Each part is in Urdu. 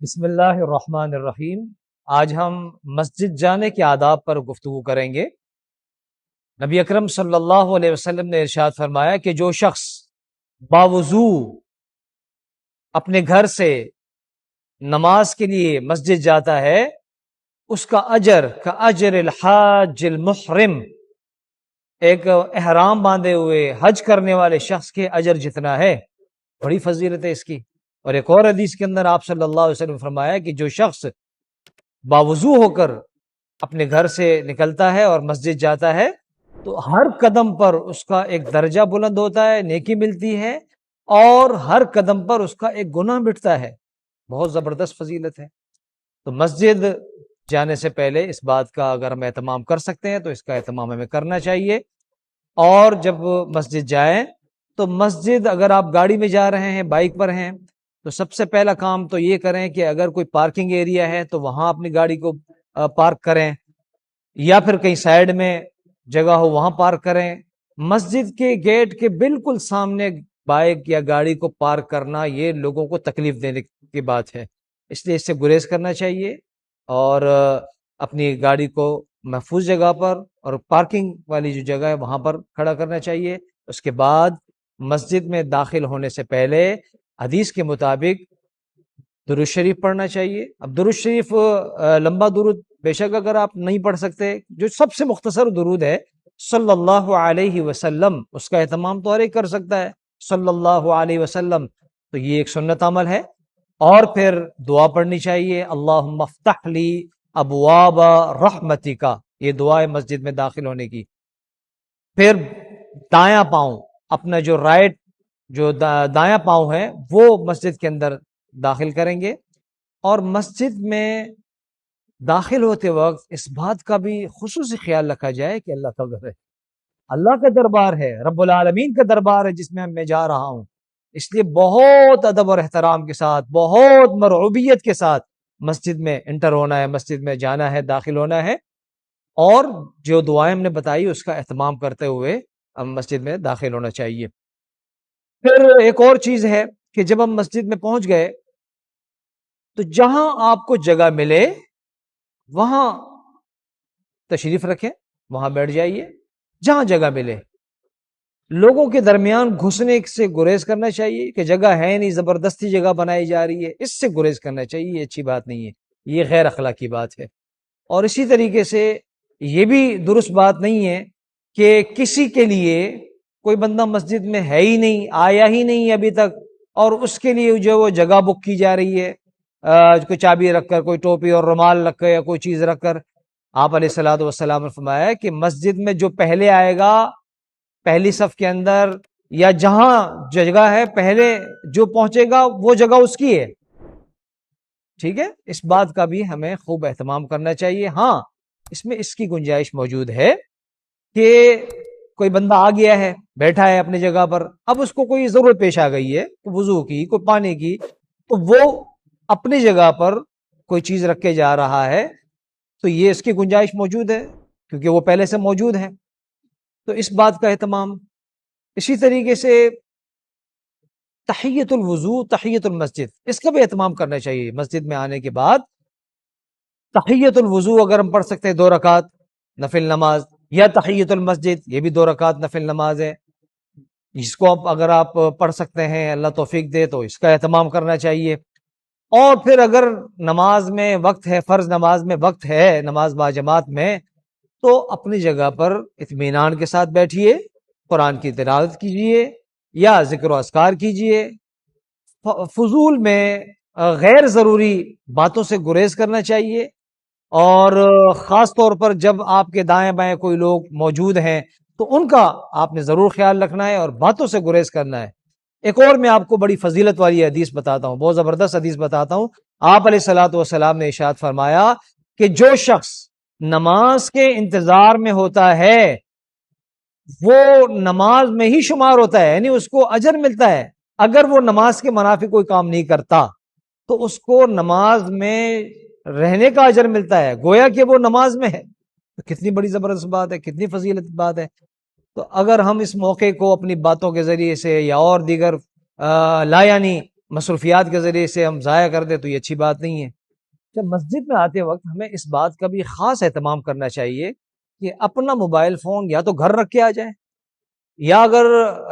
بسم اللہ الرحمن الرحیم۔ آج ہم مسجد جانے کے آداب پر گفتگو کریں گے۔ نبی اکرم صلی اللہ علیہ وسلم نے ارشاد فرمایا کہ جو شخص باوضو اپنے گھر سے نماز کے لیے مسجد جاتا ہے اس کا اجر کا اجر الحاج المحرم، ایک احرام باندھے ہوئے حج کرنے والے شخص کے اجر جتنا ہے۔ بڑی فضیلت ہے اس کی۔ اور ایک اور حدیث کے اندر آپ صلی اللہ علیہ وسلم فرمایا کہ جو شخص باوضو ہو کر اپنے گھر سے نکلتا ہے اور مسجد جاتا ہے تو ہر قدم پر اس کا ایک درجہ بلند ہوتا ہے، نیکی ملتی ہے، اور ہر قدم پر اس کا ایک گناہ مٹتا ہے۔ بہت زبردست فضیلت ہے۔ تو مسجد جانے سے پہلے اس بات کا اگر ہم اہتمام کر سکتے ہیں تو اس کا اہتمام ہمیں کرنا چاہیے۔ اور جب مسجد جائیں تو مسجد اگر آپ گاڑی میں جا رہے ہیں، بائک پر ہیں، تو سب سے پہلا کام تو یہ کریں کہ اگر کوئی پارکنگ ایریا ہے تو وہاں اپنی گاڑی کو پارک کریں، یا پھر کہیں سائیڈ میں جگہ ہو وہاں پارک کریں۔ مسجد کے گیٹ کے بالکل سامنے بائک یا گاڑی کو پارک کرنا یہ لوگوں کو تکلیف دینے کی بات ہے، اس لیے اس سے گریز کرنا چاہیے اور اپنی گاڑی کو محفوظ جگہ پر اور پارکنگ والی جو جگہ ہے وہاں پر کھڑا کرنا چاہیے۔ اس کے بعد مسجد میں داخل ہونے سے پہلے حدیث کے مطابق درود شریف پڑھنا چاہیے۔ اب درود شریف لمبا درود بے شک اگر آپ نہیں پڑھ سکتے، جو سب سے مختصر درود ہے صلی اللہ علیہ وسلم، اس کا اہتمام تو ہر ایک کر سکتا ہے، صلی اللہ علیہ وسلم، تو یہ ایک سنت عمل ہے۔ اور پھر دعا پڑھنی چاہیے، اللہم افتح لی ابواب رحمتک، یہ دعا ہے مسجد میں داخل ہونے کی۔ پھر دایاں پاؤں، اپنا جو رائٹ جو دایاں پاؤں ہے وہ مسجد کے اندر داخل کریں گے۔ اور مسجد میں داخل ہوتے وقت اس بات کا بھی خصوصی خیال رکھا جائے کہ اللہ کا گھر ہے، اللہ کا دربار ہے، رب العالمین کا دربار ہے جس میں جا رہا ہوں، اس لیے بہت ادب اور احترام کے ساتھ، بہت مرعوبیت کے ساتھ مسجد میں انٹر ہونا ہے، مسجد میں جانا ہے، داخل ہونا ہے، اور جو دعائیں ہم نے بتائی اس کا اہتمام کرتے ہوئے ہم مسجد میں داخل ہونا چاہیے۔ پھر ایک اور چیز ہے کہ جب ہم مسجد میں پہنچ گئے تو جہاں آپ کو جگہ ملے وہاں تشریف رکھیں، وہاں بیٹھ جائیے، جہاں جگہ ملے۔ لوگوں کے درمیان گھسنے سے گریز کرنا چاہیے کہ جگہ ہے نہیں، زبردستی جگہ بنائی جا رہی ہے، اس سے گریز کرنا چاہیے، یہ اچھی بات نہیں ہے، یہ غیر اخلاقی بات ہے۔ اور اسی طریقے سے یہ بھی درست بات نہیں ہے کہ کسی کے لیے کوئی بندہ مسجد میں ہے ہی نہیں، آیا ہی نہیں ابھی تک، اور اس کے لیے جو وہ جگہ بک کی جا رہی ہے، کوئی چابی رکھ کر، کوئی ٹوپی اور رومال رکھ کر یا کوئی چیز رکھ کر۔ آپ علیہ الصلوۃ والسلام نے فرمایا کہ مسجد میں جو پہلے آئے گا، پہلی صف کے اندر یا جہاں جگہ ہے پہلے جو پہنچے گا وہ جگہ اس کی ہے، ٹھیک ہے؟ اس بات کا بھی ہمیں خوب اہتمام کرنا چاہیے۔ ہاں، اس میں اس کی گنجائش موجود ہے کہ کوئی بندہ آ گیا ہے، بیٹھا ہے اپنی جگہ پر، اب اس کو کوئی ضرورت پیش آ گئی ہے، کوئی وضو کی، کوئی پانی کی، تو وہ اپنی جگہ پر کوئی چیز رکھ کے جا رہا ہے، تو یہ اس کی گنجائش موجود ہے کیونکہ وہ پہلے سے موجود ہے، تو اس بات کا اہتمام۔ اسی طریقے سے تحیۃ الوضو، تحیۃ المسجد، اس کا بھی اہتمام کرنا چاہیے۔ مسجد میں آنے کے بعد تحیۃ الوضو اگر ہم پڑھ سکتے ہیں 2 رکعت نفل نماز، یا تحیۃ المسجد یہ بھی 2 رکعت نفل نماز ہے، اس کو اگر آپ پڑھ سکتے ہیں، اللہ توفیق دے، تو اس کا اہتمام کرنا چاہیے۔ اور پھر اگر نماز میں وقت ہے، فرض نماز میں وقت ہے، نماز باجماعت میں، تو اپنی جگہ پر اطمینان کے ساتھ بیٹھیے، قرآن کی تلاوت کیجیے یا ذکر و اذکار کیجیے۔ فضول میں غیر ضروری باتوں سے گریز کرنا چاہیے، اور خاص طور پر جب آپ کے دائیں بائیں کوئی لوگ موجود ہیں تو ان کا آپ نے ضرور خیال رکھنا ہے اور باتوں سے گریز کرنا ہے۔ ایک اور میں آپ کو بڑی فضیلت والی حدیث بتاتا ہوں، بہت زبردست حدیث بتاتا ہوں۔ آپ علیہ الصلوۃ والسلام نے ارشاد فرمایا کہ جو شخص نماز کے انتظار میں ہوتا ہے وہ نماز میں ہی شمار ہوتا ہے، یعنی اس کو اجر ملتا ہے۔ اگر وہ نماز کے منافی کوئی کام نہیں کرتا تو اس کو نماز میں رہنے کا اجر ملتا ہے، گویا کہ وہ نماز میں ہے۔ تو کتنی بڑی زبردست بات ہے، کتنی فضیلت بات ہے۔ تو اگر ہم اس موقع کو اپنی باتوں کے ذریعے سے یا اور دیگر لا یعنی مصروفیات کے ذریعے سے ہم ضائع کر دیں تو یہ اچھی بات نہیں ہے۔ جب مسجد میں آتے وقت ہمیں اس بات کا بھی خاص اہتمام کرنا چاہیے کہ اپنا موبائل فون یا تو گھر رکھ کے آ جائیں، یا اگر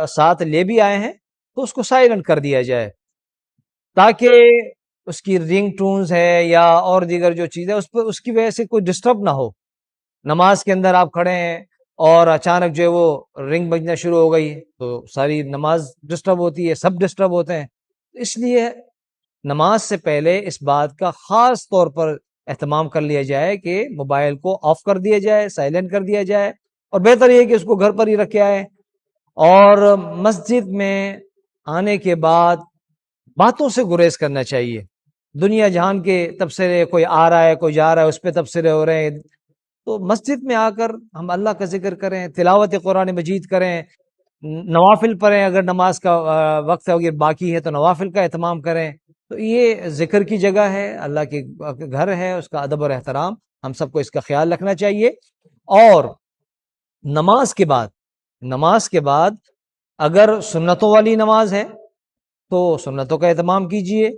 ساتھ لے بھی آئے ہیں تو اس کو سائلنٹ کر دیا جائے، تاکہ اس کی رنگ ٹونز ہے یا اور دیگر جو چیزیں اس پر اس کی وجہ سے کوئی ڈسٹرب نہ ہو۔ نماز کے اندر آپ کھڑے ہیں اور اچانک جو ہے وہ رنگ بجنا شروع ہو گئی تو ساری نماز ڈسٹرب ہوتی ہے، سب ڈسٹرب ہوتے ہیں۔ اس لیے نماز سے پہلے اس بات کا خاص طور پر اہتمام کر لیا جائے کہ موبائل کو آف کر دیا جائے، سائلنٹ کر دیا جائے، اور بہتر یہ کہ اس کو گھر پر ہی رکھ کے آئے۔ اور مسجد میں آنے کے بعد باتوں سے گریز کرنا چاہیے۔ دنیا جہان کے تبصرے، کوئی آ رہا ہے کوئی جا رہا ہے، اس پہ تبصرے ہو رہے ہیں، تو مسجد میں آ کر ہم اللہ کا ذکر کریں، تلاوت قرآن مجید کریں، نوافل پڑھیں، اگر نماز کا وقت اگر باقی ہے تو نوافل کا اہتمام کریں۔ تو یہ ذکر کی جگہ ہے، اللہ کے گھر ہے، اس کا ادب اور احترام ہم سب کو اس کا خیال رکھنا چاہیے۔ اور نماز کے بعد اگر سنتوں والی نماز ہے تو سنتوں کا اہتمام کیجیے۔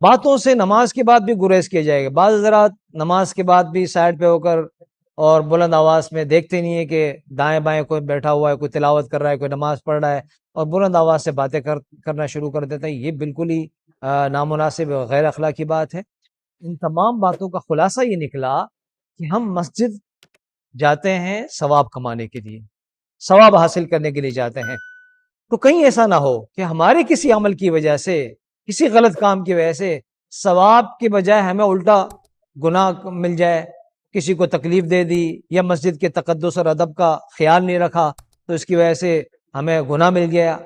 باتوں سے نماز کے بعد بھی گریز کیا جائے گا۔ بعض حضرات نماز کے بعد بھی سائڈ پہ ہو کر اور بلند آواز میں دیکھتے نہیں ہے کہ دائیں بائیں کوئی بیٹھا ہوا ہے، کوئی تلاوت کر رہا ہے، کوئی نماز پڑھ رہا ہے، اور بلند آواز سے باتیں کرنا شروع کر دیتے ہیں۔ یہ بالکل ہی نامناسب غیر اخلاقی بات ہے۔ ان تمام باتوں کا خلاصہ یہ نکلا کہ ہم مسجد جاتے ہیں ثواب کمانے کے لیے، ثواب حاصل کرنے کے لیے جاتے ہیں، تو کہیں ایسا نہ ہو کہ ہمارے کسی عمل کی وجہ سے، کسی غلط کام کی وجہ سے ثواب کے بجائے ہمیں الٹا گناہ مل جائے، کسی کو تکلیف دے دی یا مسجد کے تقدس اور ادب کا خیال نہیں رکھا تو اس کی وجہ سے ہمیں گناہ مل گیا۔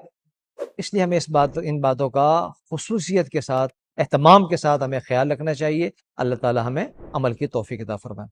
اس لیے ہمیں ان باتوں کا خصوصیت کے ساتھ، اہتمام کے ساتھ ہمیں خیال رکھنا چاہیے۔ اللہ تعالی ہمیں عمل کی توفیق عطا فرمائے۔